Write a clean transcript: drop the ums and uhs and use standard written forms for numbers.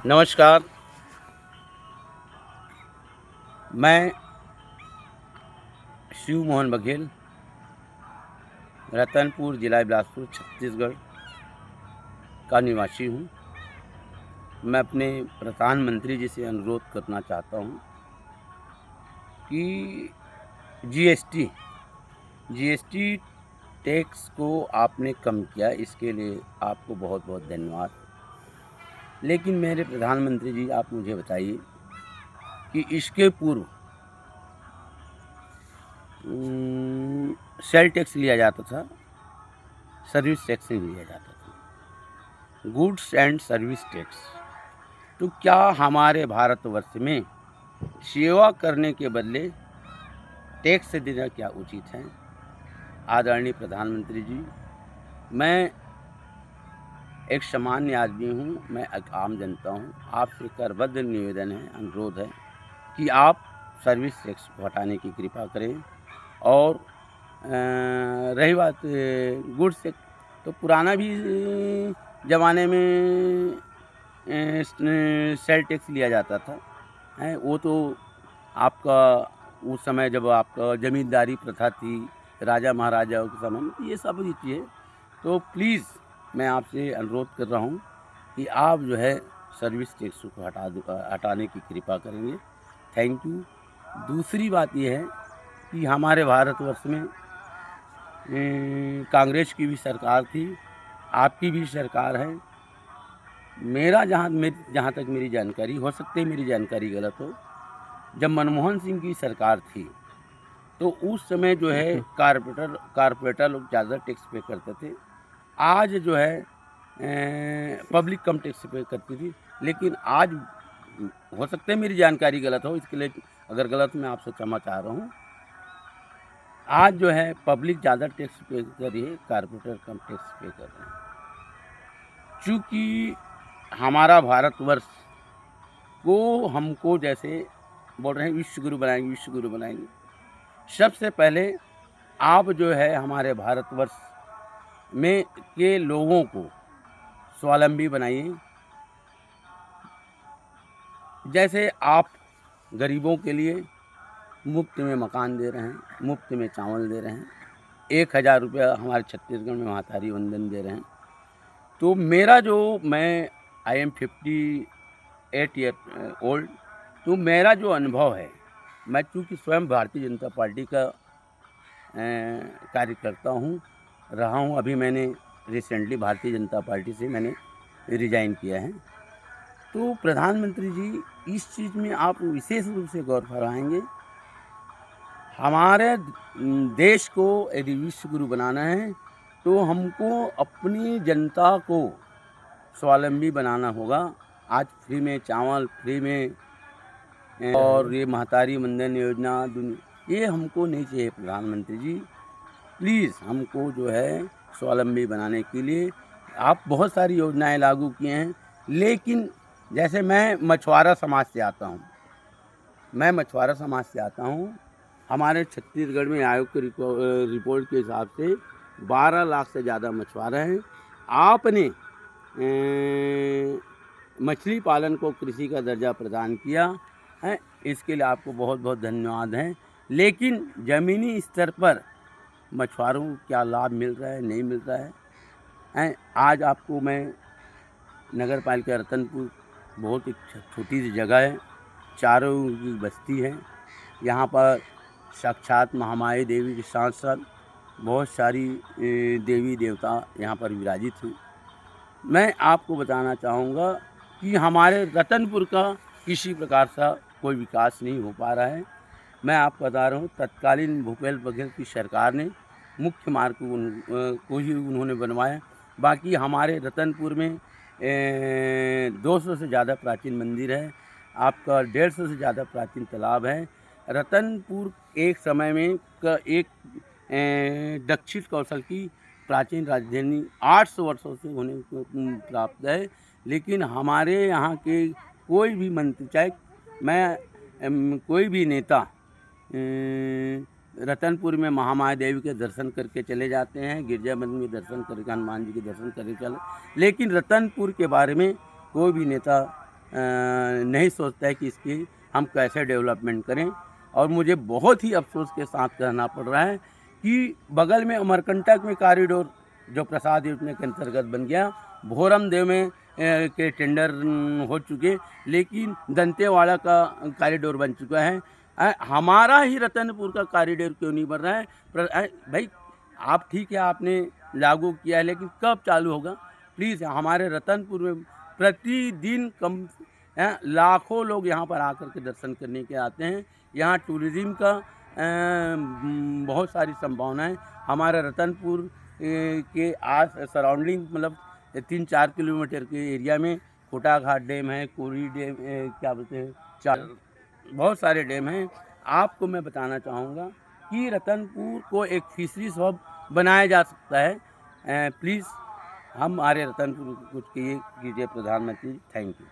नमस्कार। मैं शिव मोहन बघेल, रतनपुर, जिला बिलासपुर, छत्तीसगढ़ का निवासी हूँ। मैं अपने प्रधानमंत्री जी से अनुरोध करना चाहता हूँ कि जीएसटी जीएसटी टैक्स को आपने कम किया, इसके लिए आपको बहुत-बहुत धन्यवाद। लेकिन मेरे प्रधानमंत्री जी, आप मुझे बताइए कि इसके पूर्व सेल टैक्स लिया जाता था, सर्विस टैक्स नहीं लिया जाता था, गुड्स एंड सर्विस टैक्स। तो क्या हमारे भारतवर्ष में सेवा करने के बदले टैक्स देना क्या उचित है? आदरणीय प्रधानमंत्री जी, मैं एक सामान्य आदमी हूँ, मैं एक आम जनता हूँ। आपसे करबद्ध निवेदन है, अनुरोध है कि आप सर्विस टैक्स को हटाने की कृपा करें। और रही बात गुड्स टैक्स, तो पुराना भी ज़माने में सेल टैक्स लिया जाता था, हैं? वो तो आपका उस समय जब आपका ज़मींदारी प्रथा थी, राजा महाराजाओं के समय में, ये सब रीति है। तो प्लीज़ मैं आपसे अनुरोध कर रहा हूँ कि आप जो है सर्विस टैक्स को हटाने की कृपा करेंगे। Thank you. दूसरी बात ये है कि हमारे भारतवर्ष में कांग्रेस की भी सरकार थी, आपकी भी सरकार है। जहाँ तक मेरी जानकारी, हो सकती है मेरी जानकारी गलत हो, जब मनमोहन सिंह की सरकार थी, तो उस समय जो है कारपोरेटर लोग ज़्यादा टैक्स पे करते थे। आज जो है पब्लिक कम टैक्स पे करती थी, लेकिन आज हो सकता है मेरी जानकारी गलत हो, इसके लिए अगर गलत मैं आपसे क्षमा चाह रहा हूँ। आज जो है पब्लिक ज़्यादा टैक्स पे कर रही है, कारपोरेटर कम टैक्स पे कर रहे हैं। चूँकि हमारा भारतवर्ष को हमको जैसे बोल रहे हैं विश्व गुरु बनाएंगे। सबसे पहले आप जो है हमारे भारतवर्ष में के लोगों को स्वावलंबी बनाइए। जैसे आप गरीबों के लिए मुफ्त में मकान दे रहे हैं, मुफ्त में चावल दे रहे हैं, 1000 रुपया हमारे छत्तीसगढ़ में महातारी वंदन दे रहे हैं। तो मैं आई एम 58 ईयर ओल्ड, तो मेरा जो अनुभव है, मैं चूँकि स्वयं भारतीय जनता पार्टी का कार्यकर्ता हूँ, रहा हूँ। अभी मैंने रिसेंटली भारतीय जनता पार्टी से मैंने रिज़ाइन किया है। तो प्रधानमंत्री जी, इस चीज़ में आप विशेष रूप से गौर फरमाएँगे। हमारे देश को यदि विश्व गुरु बनाना है, तो हमको अपनी जनता को स्वावलंबी बनाना होगा। आज फ्री में चावल, फ्री में और ये महतारी वंदन योजना ये हमको नहीं चाहिए प्रधानमंत्री जी। प्लीज़ हमको जो है स्वावलंबी बनाने के लिए आप बहुत सारी योजनाएं लागू किए हैं, लेकिन जैसे मैं मछुआरा समाज से आता हूँ। हमारे छत्तीसगढ़ में आयोग के रिपोर्ट के हिसाब से 12 लाख से ज़्यादा मछुआरे हैं। आपने मछली पालन को कृषि का दर्जा प्रदान किया है, इसके लिए आपको बहुत-बहुत धन्यवाद है। लेकिन ज़मीनी स्तर पर मछुआरों को क्या लाभ मिल रहा है, नहीं मिल रहा है? आज आपको मैं नगर पालिका रतनपुर, बहुत एक छोटी सी जगह है, चारों की बस्ती है। यहाँ पर साक्षात महामाया देवी के साथ-साथ बहुत सारी देवी देवता यहाँ पर विराजित हैं। मैं आपको बताना चाहूँगा कि हमारे रतनपुर का किसी प्रकार का कोई विकास नहीं हो पा रहा है। मैं आपको बता रहा हूँ, तत्कालीन भूपेश बघेल की सरकार ने मुख्य मार्ग को ही उन्होंने बनवाया। बाकी हमारे रतनपुर में 200 से ज़्यादा प्राचीन मंदिर है, आपका 150 से ज़्यादा प्राचीन तालाब है। रतनपुर एक समय में एक दक्षिण कौशल की प्राचीन राजधानी 800 वर्षों से होने को प्राप्त है। लेकिन हमारे यहाँ के कोई भी मंत्री, चाहे कोई भी नेता रतनपुर में महामाया देवी के दर्शन करके चले जाते हैं, गिरजामंदिर में दर्शन करके, हनुमान जी के दर्शन करके चले, लेकिन रतनपुर के बारे में कोई भी नेता नहीं सोचता है कि इसकी हम कैसे डेवलपमेंट करें। और मुझे बहुत ही अफ़सोस के साथ कहना पड़ रहा है कि बगल में अमरकंटक में कॉरिडोर जो प्रसाद योजना के अंतर्गत बन गया, भोरम देव में के टेंडर हो चुके, लेकिन दंतेवाड़ा का कॉरिडोर बन चुका है। हमारा ही रतनपुर का कॉरिडोर क्यों नहीं बन रहा है? भाई आप ठीक है, आपने लागू किया है, लेकिन कब चालू होगा? प्लीज़ हमारे रतनपुर में प्रतिदिन कम लाखों लोग यहाँ पर आकर के दर्शन करने के आते हैं। यहाँ टूरिज़्म का बहुत सारी संभावनाएं हमारे रतनपुर के आस सराउंडिंग, मतलब 3-4 किलोमीटर के एरिया में खोटा घाट डैम है, कोरी डैम, क्या बोलते हैं, चार बहुत सारे डैम हैं। आपको मैं बताना चाहूँगा कि रतनपुर को एक फिशरीज हब बनाया जा सकता है। प्लीज़ हमारे रतनपुर को कुछ कीजिए प्रधानमंत्री। Thank you.